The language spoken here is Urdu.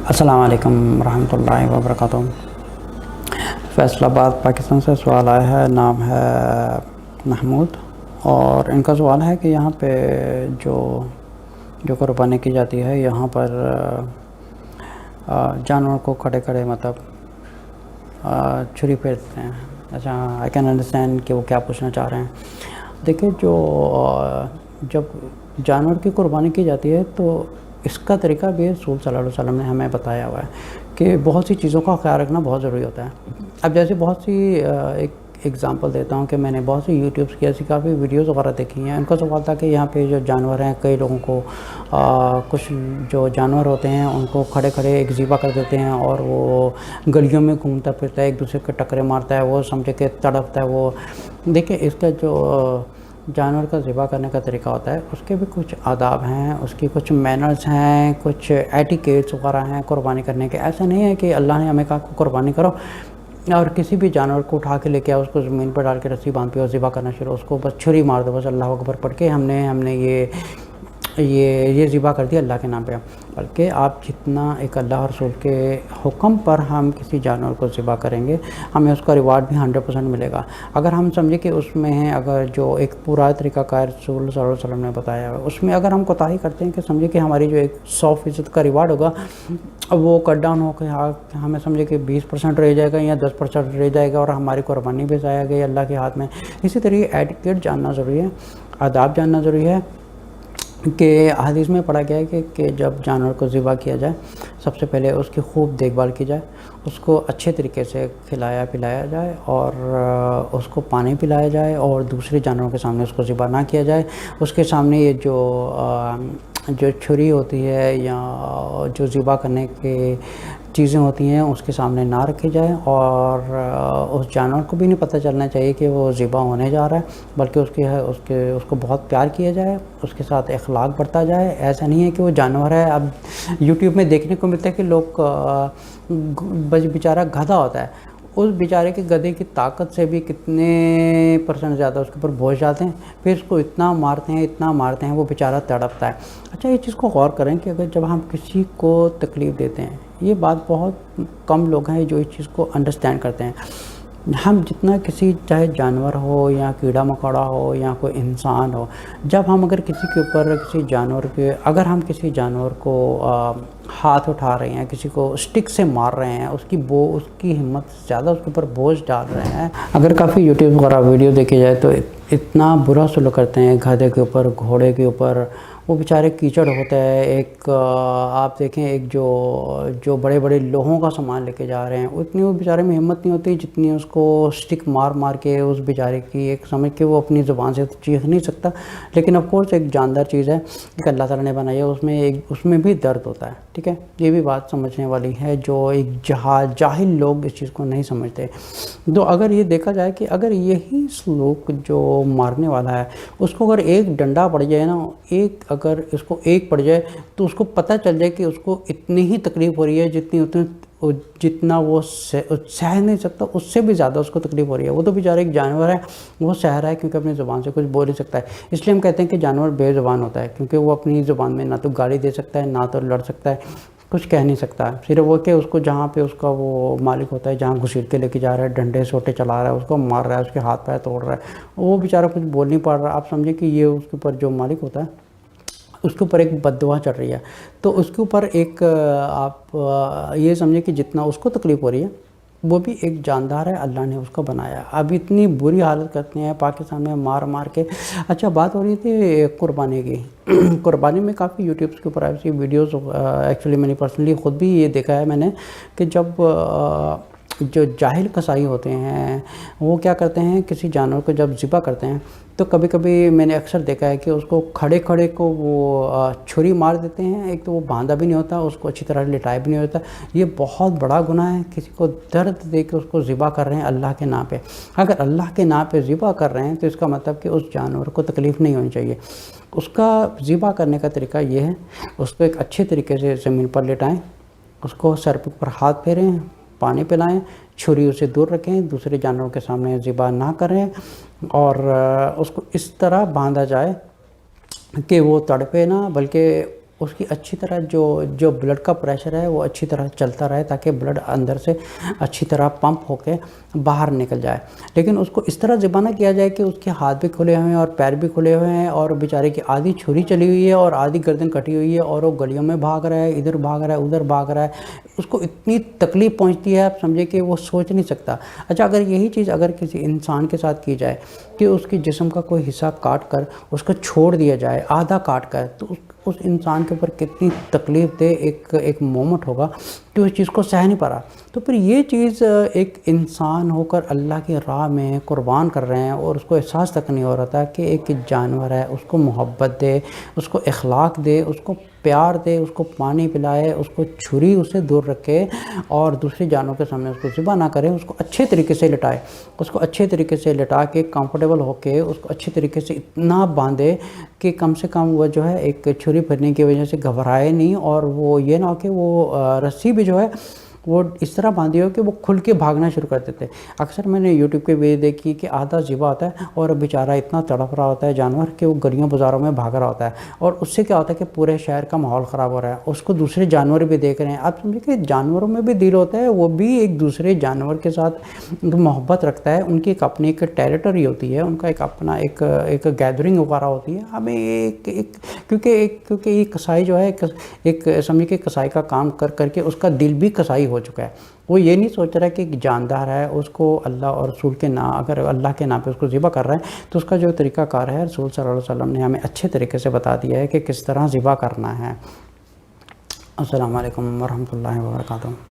السلام علیکم ورحمۃ اللہ وبرکاتہ۔ فیصل آباد پاکستان سے سوال آیا ہے، نام ہے محمود، اور ان کا سوال ہے کہ یہاں پہ جو قربانی کی جاتی ہے، یہاں پر جانور کو کھڑے کھڑے مطلب چھری پھیرتے ہیں۔ اچھا، آئی کین انڈرسٹینڈ کہ وہ کیا پوچھنا چاہ رہے ہیں۔ دیکھیں، جب جانور کی قربانی کی جاتی ہے تو اس کا طریقہ بھی رسول صلی اللہ علیہ وسلم نے ہمیں بتایا ہوا ہے کہ بہت سی چیزوں کا خیال رکھنا بہت ضروری ہوتا ہے۔ اب جیسے بہت سی ایک ایگزامپل دیتا ہوں کہ میں نے بہت سی یوٹیوبس کی ایسی کافی ویڈیوز وغیرہ دیکھی ہیں۔ ان کا سوال تھا کہ یہاں پہ جو جانور ہیں، کئی لوگوں کو کچھ جو جانور ہوتے ہیں ان کو کھڑے کھڑے ایک ذبح کر دیتے ہیں، اور وہ گلیوں میں گھومتا پھرتا ہے، ایک دوسرے کے ٹکرے مارتا ہے، وہ سمجھے کہ تڑپتا ہے۔ وہ دیکھیں، اس کا جو جانور کا ذبح کرنے کا طریقہ ہوتا ہے، اس کے بھی کچھ آداب ہیں، اس کی کچھ مینرز ہیں، کچھ ایٹیکیٹس وغیرہ ہیں قربانی کرنے کے۔ ایسا نہیں ہے کہ اللہ نے ہمیں کہا کہ قربانی کرو اور کسی بھی جانور کو اٹھا کے لے کے آؤ، اس کو زمین پر ڈال کے رسی باندھ پہ اور ذبح کرنا شروع، اس کو بس چھری مار دو، بس اللہ اکبر پڑھ کے ہم نے یہ ذبح کر دیا اللہ کے نام پہ۔ بلکہ آپ جتنا ایک اللہ اور رسول کے حکم پر ہم کسی جانور کو ذبح کریں گے، ہمیں اس کا ریوارڈ بھی 100% ملے گا۔ اگر ہم سمجھیں کہ اس میں ہے، اگر جو ایک پورا طریقہ کار رسول صلی اللہ علیہ وسلم نے بتایا ہے، اس میں اگر ہم کوتاہی کرتے ہیں کہ سمجھے کہ ہماری جو ایک 100% کا ریوارڈ ہوگا وہ کٹ ڈاؤن ہو کے ہمیں سمجھے کہ 20% رہ جائے گا یا 10% رہ جائے گا، اور ہماری قربانی بھی ضائع گئی اللہ کے ہاتھ میں۔ اسی طرح ایٹیکیٹ جاننا ضروری ہے، آداب جاننا ضروری ہے کہ حدیث میں پڑھا گیا ہے کہ جب جانور کو ذبح کیا جائے، سب سے پہلے اس کی خوب دیکھ بھال کی جائے، اس کو اچھے طریقے سے کھلایا پلایا جائے، اور اس کو پانی پلایا جائے، اور دوسرے جانوروں کے سامنے اس کو ذبح نہ کیا جائے۔ اس کے سامنے یہ جو چھری ہوتی ہے یا جو ذبح کرنے کے چیزیں ہوتی ہیں اس کے سامنے نہ رکھی جائے، اور اس جانور کو بھی نہیں پتہ چلنا چاہیے کہ وہ ذبح ہونے جا رہا ہے، بلکہ اس کو بہت پیار کیا جائے، اس کے ساتھ اخلاق برتا جائے۔ ایسا نہیں ہے کہ وہ جانور ہے۔ اب یوٹیوب میں دیکھنے کو ملتا ہے کہ لوگ بیچارہ گدھا ہوتا ہے، اس بیچارے کے گدھے کی طاقت سے بھی کتنے % زیادہ اس کے اوپر بوجھ جاتے ہیں، پھر اس کو اتنا مارتے ہیں وہ بیچارہ تڑپتا ہے۔ اچھا، یہ چیز کو غور کریں کہ اگر جب ہم کسی کو تکلیف دیتے ہیں، یہ بات بہت کم لوگ ہیں جو اس چیز کو انڈرسٹینڈ کرتے ہیں۔ ہم جتنا کسی چاہے جانور ہو یا کیڑا مکوڑا ہو یا کوئی انسان ہو، جب ہم اگر کسی کے اوپر اگر ہم کسی جانور کو ہاتھ اٹھا رہے ہیں، کسی کو اسٹک سے مار رہے ہیں، اس کی ہمت سے زیادہ اس کے اوپر بوجھ ڈال رہے ہیں، اگر کافی یوٹیوب وغیرہ ویڈیو دیکھی جائے تو اتنا برا سلوک کرتے ہیں گدھے کے اوپر، گھوڑے کے اوپر۔ وہ بیچارے کیچڑ ہوتا ہے، ایک آپ دیکھیں ایک جو بڑے بڑے لوہوں کا سامان لے کے جا رہے ہیں، اتنی وہ بیچارے میں ہمت نہیں ہوتی جتنی اس کو اسٹک مار کے اس بیچارے کی ایک سمجھ کے وہ اپنی زبان سے چیخ نہیں سکتا۔ لیکن آف کورس ایک جاندار چیز ہے کہ اللہ تعالیٰ نے بنائی ہے، اس میں بھی درد ہوتا ہے، ٹھیک ہے۔ یہ بھی بات سمجھنے والی ہے، جو ایک جاہل لوگ اس چیز کو نہیں سمجھتے۔ تو اگر یہ دیکھا جائے کہ اگر یہی سلوک جو مارنے والا ہے، اس کو اگر ایک ڈنڈا پڑ جائے نا، اگر اس کو ایک پڑ جائے تو اس کو پتہ چل جائے کہ اس کو اتنی ہی تکلیف ہو رہی ہے جتنا وہ سہ نہیں سکتا، اس سے بھی زیادہ اس کو تکلیف ہو رہی ہے۔ وہ تو بیچارہ ایک جانور ہے، وہ سہ رہا ہے کیونکہ اپنی زبان سے کچھ بول نہیں سکتا ہے۔ اس لیے ہم کہتے ہیں کہ جانور بے زبان ہوتا ہے، کیونکہ وہ اپنی زبان میں نہ تو گالی دے سکتا ہے، نہ تو لڑ سکتا ہے، کچھ کہہ نہیں سکتا ہے۔ صرف وہ کہ اس کو جہاں پہ اس کا وہ مالک ہوتا ہے، جہاں گھسیٹ کے لے کے جا رہا ہے، ڈنڈے سوٹے چلا رہا ہے، اس کو مار رہا ہے، اس کے ہاتھ پیر توڑ رہا ہے، وہ بیچارہ کچھ بول نہیں پا رہا۔ آپ سمجھیں کہ یہ اس کے اوپر جو مالک ہوتا ہے اس کے اوپر ایک بد دعا چل رہی ہے، تو اس کے اوپر ایک آپ یہ سمجھیں کہ جتنا اس کو تکلیف ہو رہی ہے وہ بھی ایک جاندار ہے، اللہ نے اس کو بنایا۔ اب اتنی بری حالت کرتے ہیں پاکستان میں مار کے۔ اچھا، بات ہو رہی تھی قربانی کی۔ قربانی میں کافی یوٹیوبس کے اوپر ایسی ویڈیوز، ایکچولی میں نے پرسنلی خود بھی یہ دیکھا ہے میں نے، کہ جب جو جاہل قصائی ہوتے ہیں وہ کیا کرتے ہیں، کسی جانور کو جب ذبح کرتے ہیں تو کبھی کبھی میں نے اکثر دیکھا ہے کہ اس کو کھڑے کو وہ چھری مار دیتے ہیں۔ ایک تو وہ باندھا بھی نہیں ہوتا، اس کو اچھی طرح لٹایا بھی نہیں ہوتا۔ یہ بہت بڑا گناہ ہے، کسی کو درد دے کے اس کو ذبح کر رہے ہیں اللہ کے نام پہ۔ اگر اللہ کے نام پہ ذبح کر رہے ہیں تو اس کا مطلب کہ اس جانور کو تکلیف نہیں ہونی چاہیے۔ اس کا ذبح کرنے کا طریقہ یہ ہے، اس کو ایک اچھے طریقے سے زمین پر لٹائیں، اس کو سر پر ہاتھ پھیریں، پانی پلائیں، چھری اسے دور رکھیں، دوسرے جانوروں کے سامنے ذبح نہ کریں، اور اس کو اس طرح باندھا جائے کہ وہ تڑپے نہ، بلکہ اس کی اچھی طرح جو بلڈ کا پریشر ہے وہ اچھی طرح چلتا رہے، تاکہ بلڈ اندر سے اچھی طرح پمپ ہو کے باہر نکل جائے۔ لیکن اس کو اس طرح ذبح نہ کیا جائے کہ اس کے ہاتھ بھی کھلے ہوئے ہیں اور پیر بھی کھلے ہوئے ہیں، اور بیچارے کی آدھی چھری چلی ہوئی ہے اور آدھی گردن کٹی ہوئی ہے، اور وہ گلیوں میں بھاگ رہا ہے، ادھر بھاگ رہا ہے، ادھر بھاگ رہا ہے، اس کو اتنی تکلیف پہنچتی ہے، آپ سمجھے کہ وہ سوچ نہیں سکتا۔ اچھا، اگر یہی چیز اگر کسی انسان کے ساتھ کی جائے کہ اس کے جسم کا کوئی حصہ کاٹ کر اس کو چھوڑ دیا جائے، آدھا کاٹ کر، تو اس انسان کے اوپر کتنی تکلیف دہ ایک مومنٹ ہوگا کہ اس چیز کو سہ نہیں پا رہا۔ تو پھر یہ چیز ایک انسان ہو کر اللہ کی راہ میں قربان کر رہے ہیں، اور اس کو احساس تک نہیں ہو رہا تھا کہ ایک جانور ہے، اس کو محبت دے، اس کو اخلاق دے، اس کو پیار دے، اس کو پانی پلائے، اس کو چھری اس سے دور رکھے، اور دوسرے جانوروں کے سامنے اس کو ذبح نہ کرے، اس کو اچھے طریقے سے لٹائے، اس کو اچھے طریقے سے لٹا کے کمفرٹیبل ہو کے اس کو اچھے طریقے سے اتنا باندھے کہ کم سے کم وہ جو ہے ایک چھری پھرنے کی وجہ سے گھبرائے نہیں، اور وہ یہ نہ ہو کہ وہ رسی بھی جو ہے وہ اس طرح باندھی ہو کہ وہ کھل کے بھاگنا شروع کر دیتے۔ اکثر میں نے یوٹیوب پہ ویڈیو دیکھی کہ آدھا ذبح ہوتا ہے اور بیچارہ اتنا تڑپ رہا ہوتا ہے جانور کہ وہ گلیوں بازاروں میں بھاگ رہا ہوتا ہے، اور اس سے کیا ہوتا ہے کہ پورے شہر کا ماحول خراب ہو رہا ہے، اس کو دوسرے جانور بھی دیکھ رہے ہیں۔ آپ سمجھے کہ جانوروں میں بھی دل ہوتا ہے، وہ بھی ایک دوسرے جانور کے ساتھ محبت رکھتا ہے، ان کی ایک اپنی ایک ٹیریٹری ہوتی ہے، ان کا ایک اپنا ایک گیدرنگ وغیرہ ہوتی ہے۔ ہمیں کیونکہ یہ کسائی جو ہے ایک سمجھے کہ کسائی کا کام کر کر کے اس کا دل بھی کسائی ہو چکا ہے، وہ یہ نہیں سوچ رہا کہ ایک جاندار ہے، اس کو اللہ اور رسول کے نام، اگر اللہ کے نام پہ اس کو ذبح کر رہا ہے تو اس کا جو طریقہ کار ہے رسول صلی اللہ علیہ وسلم نے ہمیں اچھے طریقے سے بتا دیا ہے کہ کس طرح ذبح کرنا ہے۔ السلام علیکم ورحمۃ اللہ وبرکاتہ۔